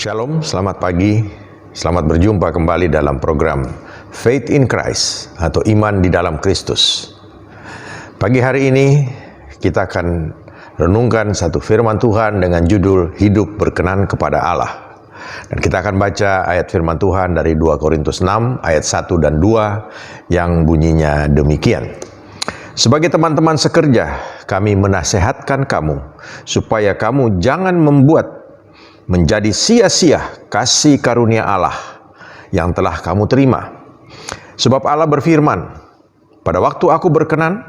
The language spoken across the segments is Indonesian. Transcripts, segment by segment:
Shalom, selamat pagi, selamat berjumpa kembali dalam program Faith in Christ atau Iman di dalam Kristus. Pagi hari ini kita akan renungkan satu firman Tuhan dengan judul Hidup Berkenan kepada Allah. Dan kita akan baca ayat firman Tuhan dari 2 Korintus 6 ayat 1 dan 2 yang bunyinya demikian. Sebagai teman-teman sekerja, kami menasehatkan kamu supaya kamu jangan membuat menjadi sia-sia kasih karunia Allah yang telah kamu terima. Sebab Allah berfirman, pada waktu aku berkenan,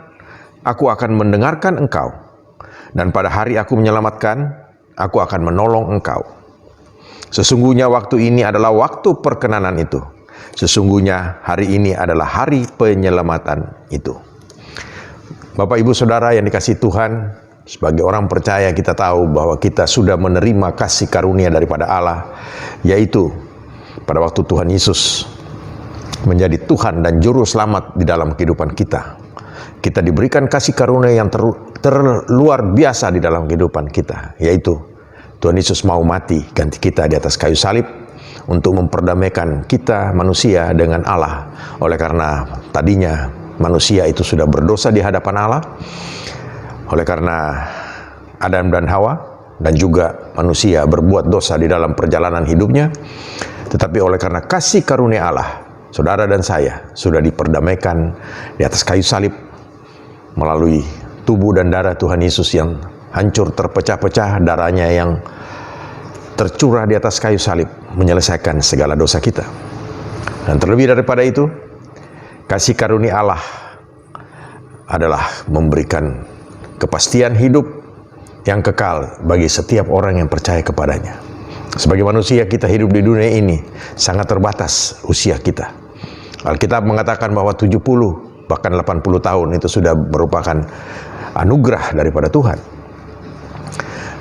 aku akan mendengarkan engkau. Dan pada hari aku menyelamatkan, aku akan menolong engkau. Sesungguhnya waktu ini adalah waktu perkenanan itu. Sesungguhnya hari ini adalah hari penyelamatan itu. Bapak, Ibu, Saudara yang dikasihi Tuhan, sebagai orang percaya kita tahu bahwa kita sudah menerima kasih karunia daripada Allah, yaitu pada waktu Tuhan Yesus menjadi Tuhan dan Juru Selamat di dalam kehidupan kita. Kita diberikan kasih karunia yang terluar biasa di dalam kehidupan kita, yaitu Tuhan Yesus mau mati ganti kita di atas kayu salib untuk memperdamaikan kita manusia dengan Allah. Oleh karena tadinya manusia itu sudah berdosa di hadapan Allah, oleh karena Adam dan Hawa dan juga manusia berbuat dosa di dalam perjalanan hidupnya. Tetapi oleh karena kasih karunia Allah, saudara dan saya sudah diperdamaikan di atas kayu salib melalui tubuh dan darah Tuhan Yesus yang hancur terpecah-pecah, darahnya yang tercurah di atas kayu salib menyelesaikan segala dosa kita. Dan terlebih daripada itu, kasih karunia Allah adalah memberikan kepastian hidup yang kekal bagi setiap orang yang percaya kepadanya. Sebagai manusia, kita hidup di dunia ini sangat terbatas usia kita. Alkitab mengatakan bahwa 70 bahkan 80 tahun itu sudah merupakan anugerah daripada Tuhan.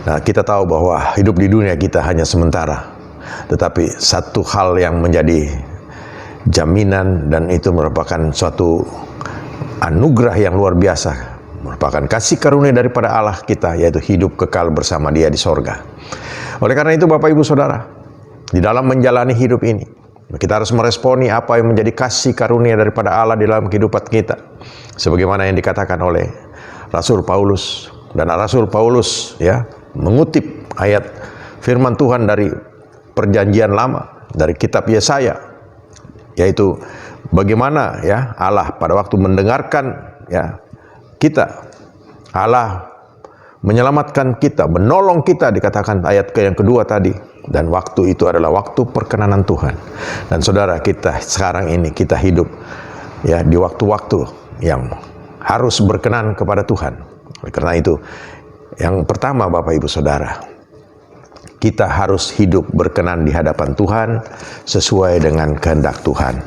Nah, kita tahu bahwa hidup di dunia kita hanya sementara. Tetapi satu hal yang menjadi jaminan, dan itu merupakan suatu anugerah yang luar biasa, merupakan kasih karunia daripada Allah kita, yaitu hidup kekal bersama Dia di sorga. Oleh karena itu, Bapak, Ibu, Saudara, di dalam menjalani hidup ini, kita harus meresponi apa yang menjadi kasih karunia daripada Allah di dalam kehidupan kita. Sebagaimana yang dikatakan oleh Rasul Paulus. Dan Rasul Paulus mengutip ayat firman Tuhan dari Perjanjian Lama, dari kitab Yesaya, yaitu bagaimana Allah pada waktu mendengarkan kita, Allah menyelamatkan kita, menolong kita, dikatakan ayat yang kedua tadi. Dan waktu itu adalah waktu perkenanan Tuhan. Dan saudara, kita sekarang ini kita hidup di waktu-waktu yang harus berkenan kepada Tuhan. Karena itu, yang pertama, Bapak, Ibu, Saudara, kita harus hidup berkenan di hadapan Tuhan sesuai dengan kehendak Tuhan.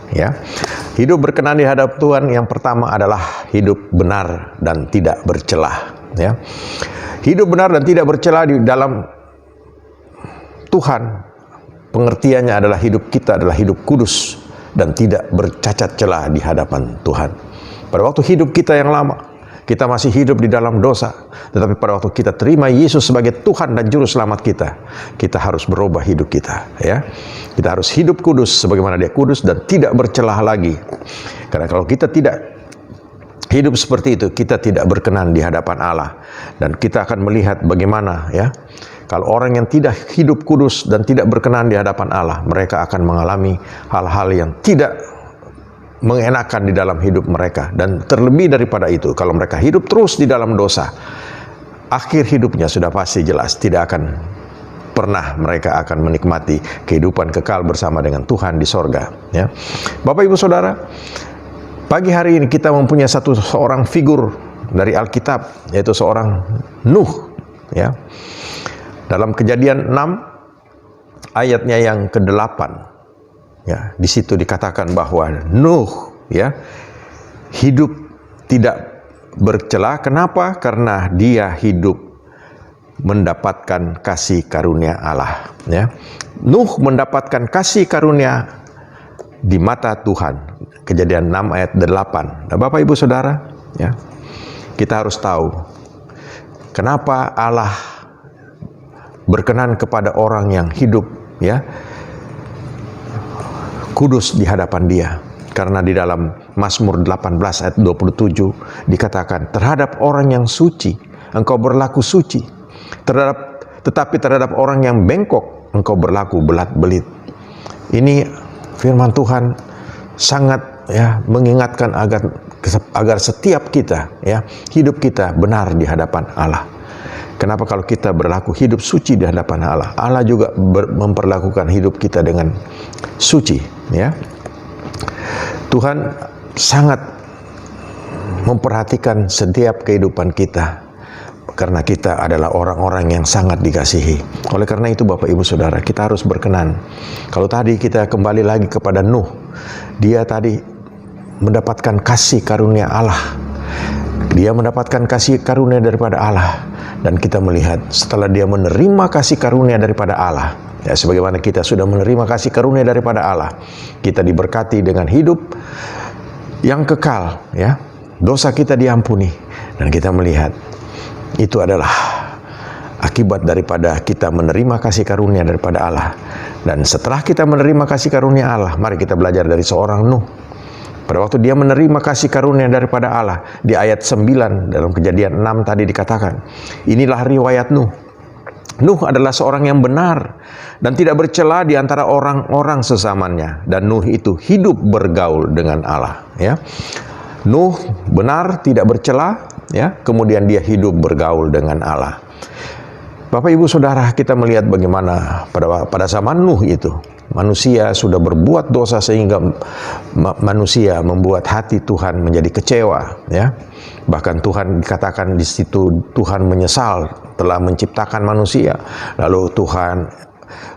Hidup berkenan di hadapan Tuhan yang pertama adalah hidup benar dan tidak bercelah. Hidup benar dan tidak bercelah di dalam Tuhan, pengertiannya adalah hidup kita adalah hidup kudus dan tidak bercacat celah di hadapan Tuhan. Pada waktu hidup kita yang lama, kita masih hidup di dalam dosa. Tetapi pada waktu kita terima Yesus sebagai Tuhan dan Juru Selamat kita harus berubah hidup kita. Kita harus hidup kudus sebagaimana Dia kudus dan tidak bercelah lagi. Karena kalau kita tidak hidup seperti itu, kita tidak berkenan di hadapan Allah. Dan kita akan melihat bagaimana kalau orang yang tidak hidup kudus dan tidak berkenan di hadapan Allah, mereka akan mengalami hal-hal yang tidak mengenakan di dalam hidup mereka. Dan terlebih daripada itu, kalau mereka hidup terus di dalam dosa, akhir hidupnya sudah pasti jelas tidak akan pernah mereka akan menikmati kehidupan kekal bersama dengan Tuhan di sorga. Bapak, Ibu, Saudara, pagi hari ini kita mempunyai seorang figur dari Alkitab, yaitu seorang Nuh. Dalam Kejadian 6 ayatnya yang ke-8, di situ dikatakan bahwa Nuh hidup tidak bercela. Kenapa? Karena dia hidup mendapatkan kasih karunia Allah. Nuh mendapatkan kasih karunia di mata Tuhan. Kejadian 6 ayat 8. Nah, Bapak, Ibu, Saudara, kita harus tahu kenapa Allah berkenan kepada orang yang hidup ya, kudus di hadapan Dia. Karena di dalam Mazmur 18 ayat 27 dikatakan, terhadap orang yang suci Engkau berlaku suci, tetapi terhadap orang yang bengkok Engkau berlaku belat-belit. Ini firman Tuhan sangat mengingatkan agar setiap kita hidup kita benar di hadapan Allah. Kenapa? Kalau kita berlaku hidup suci di hadapan Allah, Allah juga memperlakukan hidup kita dengan suci, ya. Tuhan sangat memperhatikan setiap kehidupan kita, karena kita adalah orang-orang yang sangat dikasihi. Oleh karena itu Bapak Ibu Saudara, kita harus berkenan. Kalau tadi kita kembali lagi kepada Nuh, dia tadi mendapatkan kasih karunia Allah. Dia mendapatkan kasih karunia daripada Allah. Dan kita melihat setelah dia menerima kasih karunia daripada Allah, ya, sebagaimana kita sudah menerima kasih karunia daripada Allah, kita diberkati dengan hidup yang kekal, ya. Dosa kita diampuni, dan kita melihat itu adalah akibat daripada kita menerima kasih karunia daripada Allah. Dan setelah kita menerima kasih karunia Allah, mari kita belajar dari seorang Nuh. Pada waktu dia menerima kasih karunia daripada Allah, di ayat 9 dalam Kejadian 6 tadi dikatakan, inilah riwayat Nuh. Nuh adalah seorang yang benar dan tidak bercela di antara orang-orang sezamannya, dan Nuh itu hidup bergaul dengan Allah, ya. Nuh benar, tidak bercela, ya, kemudian dia hidup bergaul dengan Allah. Bapak Ibu Saudara, kita melihat bagaimana pada zaman Nuh itu manusia sudah berbuat dosa sehingga manusia membuat hati Tuhan menjadi kecewa, ya. Bahkan Tuhan dikatakan di situ Tuhan menyesal telah menciptakan manusia. Lalu Tuhan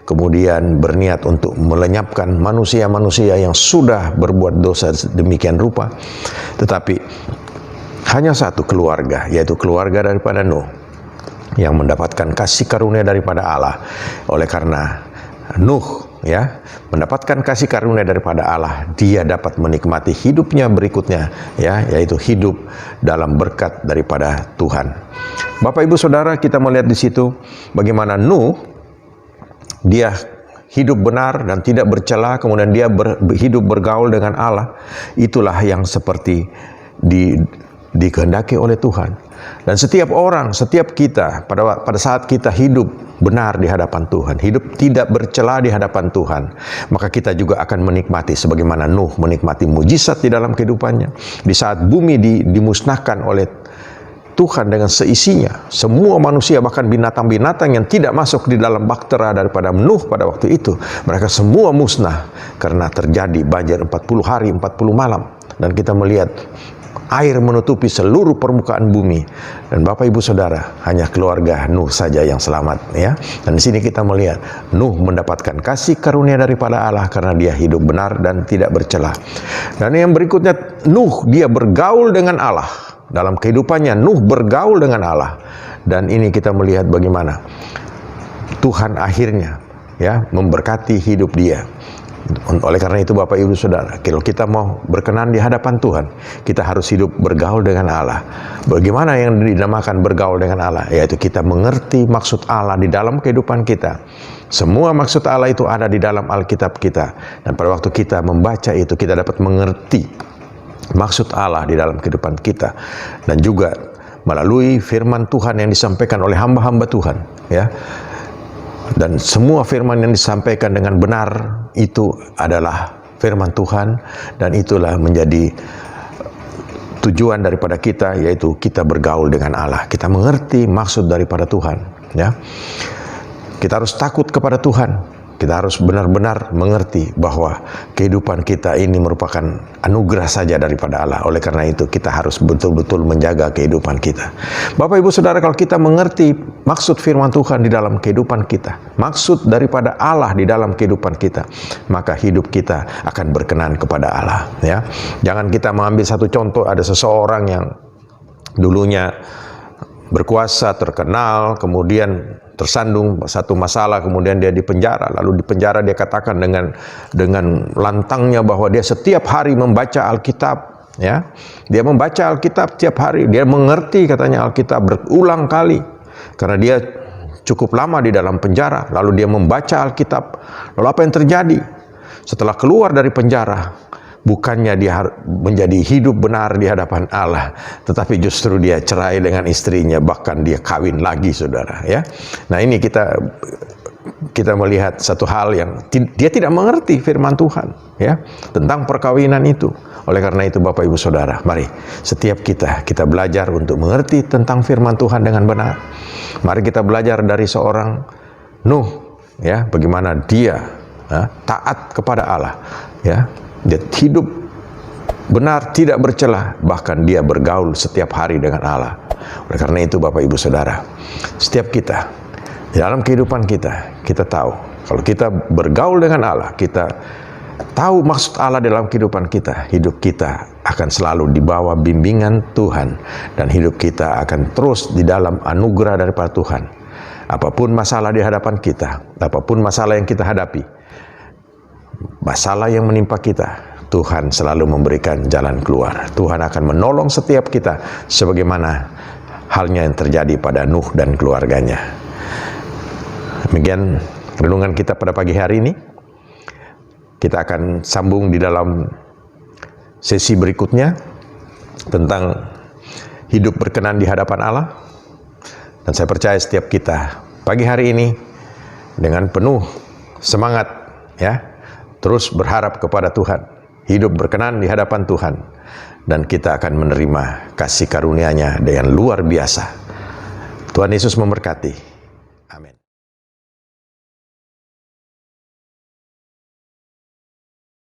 kemudian berniat untuk melenyapkan manusia-manusia yang sudah berbuat dosa demikian rupa. Tetapi hanya satu keluarga, yaitu keluarga daripada Nuh, yang mendapatkan kasih karunia daripada Allah. Oleh karena Nuh, ya, mendapatkan kasih karunia daripada Allah, dia dapat menikmati hidupnya berikutnya, ya, yaitu hidup dalam berkat daripada Tuhan. Bapak Ibu Saudara, kita melihat di situ bagaimana Nuh, dia hidup benar dan tidak bercela, kemudian dia hidup bergaul dengan Allah. Itulah yang seperti dikehendaki oleh Tuhan. Dan setiap orang, setiap kita pada saat kita hidup benar di hadapan Tuhan, hidup tidak bercela di hadapan Tuhan, maka kita juga akan menikmati sebagaimana Nuh menikmati mujizat di dalam kehidupannya. Di saat bumi dimusnahkan oleh Tuhan dengan seisinya, semua manusia bahkan binatang-binatang yang tidak masuk di dalam bahtera daripada Nuh pada waktu itu, mereka semua musnah karena terjadi banjir 40 hari 40 malam. Dan kita melihat air menutupi seluruh permukaan bumi, dan Bapak Ibu Saudara, hanya keluarga Nuh saja yang selamat, ya. Dan di sini kita melihat Nuh mendapatkan kasih karunia daripada Allah karena dia hidup benar dan tidak bercela. Dan yang berikutnya, Nuh dia bergaul dengan Allah. Dalam kehidupannya Nuh bergaul dengan Allah, dan ini kita melihat bagaimana Tuhan akhirnya, ya, memberkati hidup dia. Oleh karena itu Bapak Ibu Saudara, kalau kita mau berkenan di hadapan Tuhan, kita harus hidup bergaul dengan Allah. Bagaimana yang dinamakan bergaul dengan Allah? Yaitu kita mengerti maksud Allah di dalam kehidupan kita. Semua maksud Allah itu ada di dalam Alkitab kita. Dan pada waktu kita membaca itu, kita dapat mengerti maksud Allah di dalam kehidupan kita. Dan juga melalui firman Tuhan yang disampaikan oleh hamba-hamba Tuhan, ya. Dan semua firman yang disampaikan dengan benar itu adalah firman Tuhan, dan itulah menjadi tujuan daripada kita, yaitu kita bergaul dengan Allah. Kita mengerti maksud daripada Tuhan, ya. Kita harus takut kepada Tuhan. Kita harus benar-benar mengerti bahwa kehidupan kita ini merupakan anugerah saja daripada Allah. Oleh karena itu kita harus betul-betul menjaga kehidupan kita. Bapak Ibu Saudara, kalau kita mengerti maksud firman Tuhan di dalam kehidupan kita, maksud daripada Allah di dalam kehidupan kita, maka hidup kita akan berkenan kepada Allah, ya. Jangan kita mengambil satu contoh, ada seseorang yang dulunya berkuasa, terkenal, kemudian tersandung satu masalah, kemudian dia dipenjara. Lalu di penjara dia katakan dengan lantangnya bahwa dia setiap hari membaca Alkitab, ya. Dia membaca Alkitab tiap hari, dia mengerti katanya Alkitab berulang kali, karena dia cukup lama di dalam penjara, lalu dia membaca Alkitab. Lalu apa yang terjadi? Setelah keluar dari penjara, bukannya dia menjadi hidup benar di hadapan Allah, tetapi justru dia cerai dengan istrinya, bahkan dia kawin lagi, saudara. Ya, nah ini kita melihat satu hal yang dia tidak mengerti firman Tuhan, ya, tentang perkawinan itu. Oleh karena itu, Bapak Ibu Saudara, mari setiap kita belajar untuk mengerti tentang firman Tuhan dengan benar. Mari kita belajar dari seorang Nuh, ya, bagaimana dia taat kepada Allah, ya, dia hidup benar, tidak bercelah, bahkan dia bergaul setiap hari dengan Allah. Oleh karena itu, Bapak Ibu Saudara, setiap kita di dalam kehidupan kita tahu kalau kita bergaul dengan Allah, kita tahu maksud Allah dalam kehidupan kita, hidup kita akan selalu di bawah bimbingan Tuhan, dan hidup kita akan terus di dalam anugerah daripada Tuhan. Apapun masalah di hadapan kita, apapun masalah yang kita hadapi, masalah yang menimpa kita, Tuhan selalu memberikan jalan keluar. Tuhan akan menolong setiap kita sebagaimana halnya yang terjadi pada Nuh dan keluarganya. Demikian renungan kita pada pagi hari ini. Kita akan sambung di dalam sesi berikutnya tentang hidup berkenan di hadapan Allah. Dan saya percaya setiap kita pagi hari ini dengan penuh semangat, ya, terus berharap kepada Tuhan, hidup berkenan di hadapan Tuhan, dan kita akan menerima kasih karunia-Nya dengan luar biasa. Tuhan Yesus memberkati.